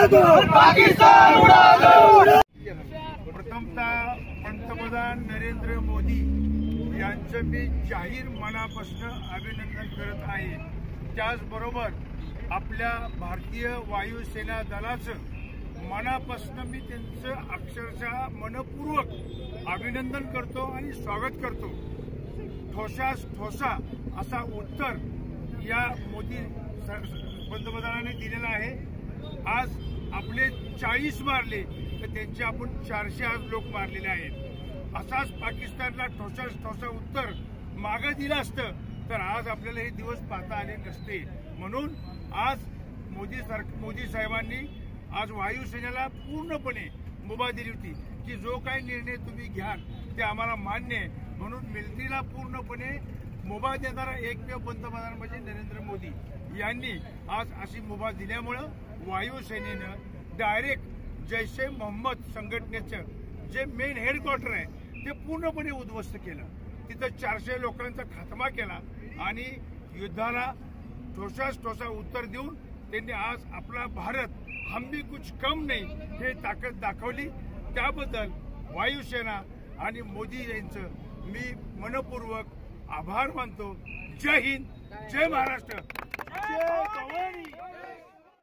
प्रथमतः पंतप्रधान नरेंद्र मोदी यांचं मी जाहीर मनापासून अभिनंदन करत आहे। त्याचबरोबर आपल्या भारतीय वायुसेना दलाचं मनापासून मी त्यांचं अक्षरशः मनपूर्वक अभिनंदन करतो आणि स्वागत करतो। ठोसास ठोसा असा उत्तर या मोदी पंतप्रधानांनी दिलेला आहे। आज आपले 40 मारले तर त्यांचे आपण 400 आज लोक मारलेले आहेत। असाच पाकिस्तानला ठोसास ठोसा उत्तर मागे दिलं असतं तर आज आपल्याला हे दिवस पाहता आले नसते। म्हणून आज मोदी साहेबांनी आज वायुसेनेला पूर्णपणे मुभा दिली होती की जो काही निर्णय तुम्ही घ्याल ते आम्हाला मान्य आहे। म्हणून मिलिटरीला पूर्णपणे मुभा देणारा एकमेव पंतप्रधान म्हणजे नरेंद्र मोदी यांनी आज अशी मुभा दिल्यामुळे वायुसेनेनं डायरेक्ट जैश ए मोहम्मद संघटनेचं जे मेन हेडक्वार्टर आहे ते पूर्णपणे उद्ध्वस्त केलं। तिथं 400 लोकांचा खात्मा केला आणि युद्धाला ठोसास ठोसा उत्तर देऊन त्यांनी आज आपला भारत हम भी कुछ कम नाही हे ताकद दाखवली। त्याबद्दल वायुसेना आणि मोदी यांचं मी मनपूर्वक आभार मानतो। जय हिंद, जय महाराष्ट्र।